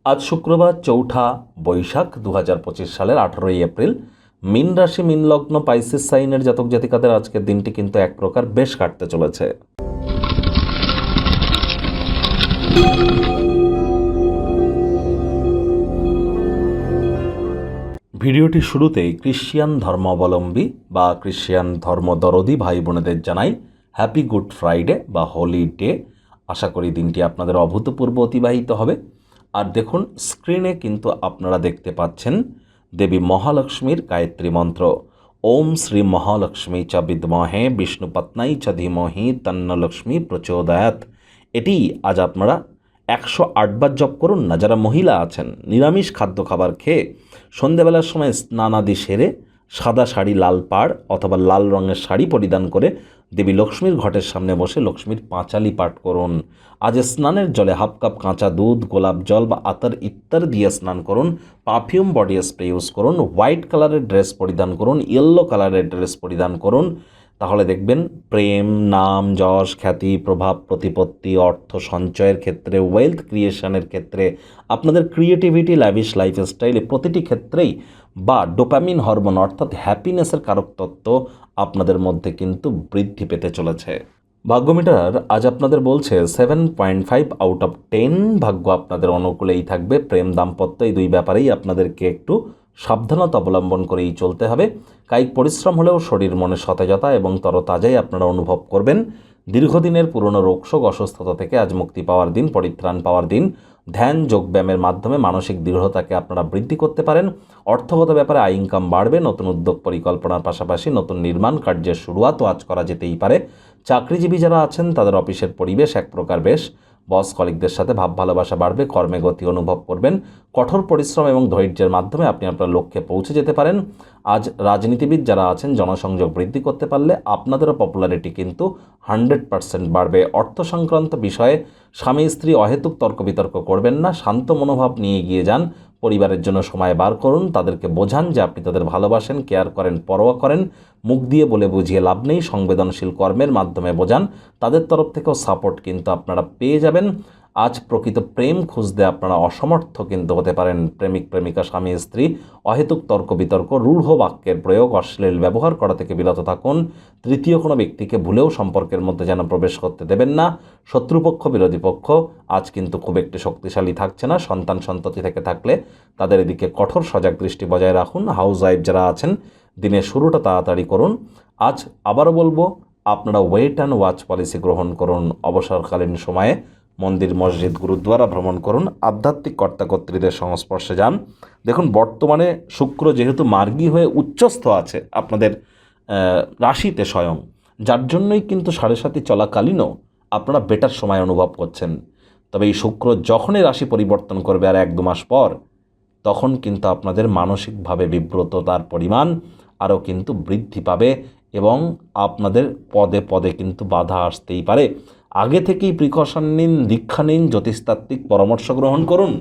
আজ শুক্রবার ৪ঠা বৈশাখ ২০২৫ সালের ১৮ই এপ্রিল। মীন রাশি মীন লগ্ন পাইসিস সাইনের জাতক জাতিকাদের আজকের দিনটি কিন্তু এক প্রকার বেশ কাটতে চলেছে। ভিডিওটি শুরুতেই ক্রিশ্চিয়ান ধর্মাবলম্বী বা ক্রিশ্চিয়ান ধর্মদরদী ভাই বোনেদের জানাই হ্যাপি গুড ফ্রাইডে বা হোলি ডে। আশা করি দিনটি আপনাদের অভূতপূর্ব অতিবাহিত হবে। আর দেখুন, স্ক্রিনে কিন্তু আপনারা দেখতে পাচ্ছেন দেবী মহালক্ষ্মীর গায়ত্রী মন্ত্র, ওম শ্রী মহালক্ষ্মী চ বিদ্মহে বিষ্ণুপত্নাই চ ধীমহি তন্ন লক্ষ্মী প্রচোদয়াৎ। এটি আজ আপনারা ১০৮ বার জপ করুন না। যারা মহিলা আছেন, নিরামিষ খাদ্য খাবার খেয়ে সন্ধেবেলার সময় স্নানাদি সেরে সাদা শাড়ি, লাল পাড় অথবা লাল রঙের শাড়ি পরিধান করে দেবী লক্ষ্মীর ঘটের সামনে বসে লক্ষ্মীর পাঁচালি পাঠ করুন। আজ স্নানের জলে হাফ কাপ কাঁচা দুধ, গোলাপ জল বা আতর ইত্যাদি দিয়ে স্নান করুন। পারফিউম বডি স্প্রে ইউজ করুন। হোয়াইট কালারের ড্রেস পরিধান করুন, ইয়েলো কালারের ড্রেস পরিধান করুন। তাহলে দেখবেন প্রেম, নাম, যশ, খ্যাতি, প্রভাব, প্রতিপত্তি, অর্থ সঞ্চয়ের ক্ষেত্রে, ওয়েলথ ক্রিয়েশনের ক্ষেত্রে, আপনাদের ক্রিয়েটিভিটি, ল্যাভিশ লাইফস্টাইলে প্রতিটি ক্ষেত্রেই বা ডোপামিন হরমোন অর্থাৎ হ্যাপিনেসের কারক তত্ত্ব আপনাদের মধ্যে কিন্তু বৃদ্ধি পেতে চলেছে। ভাগ্যমিটার আজ আপনাদের বলছে 7.5 আউট অফ 10 ভাগ্য আপনাদের অনুকূলেই থাকবে। প্রেম, দাম্পত্য এই দুই ব্যাপারেই আপনাদেরকে একটু সাবধানতা অবলম্বন করেই চলতে হবে। কায়িক পরিশ্রম হলেও শরীর মনে সতেজতা এবং তরতাজাই আপনারা অনুভব করবেন। দীর্ঘদিনের পুরনো রোগশোক, অসুস্থতা থেকে আজ মুক্তি পাওয়ার দিন, পরিত্রাণ পাওয়ার দিন। ধ্যান, যোগব্যায়ামের মাধ্যমে মানসিক দৃঢ়তাকে আপনারা বৃদ্ধি করতে পারেন। অর্থগত ব্যাপারে আয় ইনকাম বাড়বে। নতুন উদ্যোগ পরিকল্পনার পাশাপাশি নতুন নির্মাণ কার্যের শুরুয়াতও আজ করা যেতেই পারে। চাকরিজীবী যারা আছেন তাদের অফিসের পরিবেশ এক প্রকার বেশ। বস কলিগদের সাথে ভাব ভালোবাসা বাড়বে। কর্মে গতি অনুভব করবেন। কঠোর পরিশ্রম এবং ধৈর্যের মাধ্যমে আপনি আপনার লক্ষ্যে পৌঁছে যেতে পারেন। আজ রাজনীতিবিদ যারা আছেন জনসংযোগ বৃদ্ধি করতে পারলে আপনাদেরও পপুলারিটি কিন্তু 100% বাড়বে। অর্থ সংক্রান্ত বিষয়ে স্বামী স্ত্রী অহেতুক তর্ক বিতর্ক করবেন না। শান্ত মনোভাব নিয়ে এগিয়ে যান। পরিবারের জন্য সময় বার করুন। তাদেরকে বোঝান যে আপনি তাদের ভালোবাসেন, কেয়ার করেন, পরোয়া করেন। মুখ দিয়ে বলে বুঝিয়ে লাভ নেই। সংবেদনশীল কর্মের মাধ্যমে বোঝান। তাদের তরফ থেকেও সাপোর্ট কিন্তু আপনারা পেয়ে যাবেন। আজ প্রকৃত প্রেম খুঁজতে আপনারা অসমর্থ কিন্তু হতে পারেন। প্রেমিক প্রেমিকা, স্বামী স্ত্রী অহেতুক তর্ক বিতর্ক, রূঢ় বাক্যের প্রয়োগ, অশ্লীল ব্যবহার করা থেকে বিরত থাকুন। তৃতীয় কোনো ব্যক্তিকে ভুলেও সম্পর্কের মধ্যে যেন প্রবেশ করতে দেবেন না। শত্রুপক্ষ, বিরোধী পক্ষ আজ কিন্তু খুব একটি শক্তিশালী থাকছে না। সন্তান সন্ততি থেকে থাকলে তাদের এদিকে কঠোর সজাগ দৃষ্টি বজায় রাখুন। হাউস ওয়াইফ যারা আছেন দিনের শুরুটা তাড়াতাড়ি করুন। আজ আবারও বলবো, আপনারা ওয়েট অ্যান্ড ওয়াচ পলিসি গ্রহণ করুন। অবসরকালীন সময়ে মন্দির, মসজিদ, গুরুদ্বারা ভ্রমণ করুন। আধ্যাত্মিক কর্তাকর্ত্রীদের সংস্পর্শে যান। দেখুন, বর্তমানে শুক্র যেহেতু মার্গী হয়ে উচ্চস্থ আছে আপনাদের রাশিতে স্বয়ং, যার জন্যই কিন্তু 7.5 চলাকালীনও আপনারা বেটার সময় অনুভব করছেন। তবে এই শুক্র যখনই রাশি পরিবর্তন করবে আর 1-2 মাস পর, তখন কিন্তু আপনাদের মানসিকভাবে বিব্রততার পরিমাণ আরও কিন্তু বৃদ্ধি পাবে এবং আপনাদের পদে পদে কিন্তু বাধা আসতেই পারে। আগে থেকেই প্রিকশন নিন, দীক্ষা নিন, জ্যোতিষতাত্ত্বিক পরামর্শ গ্রহণ করুন।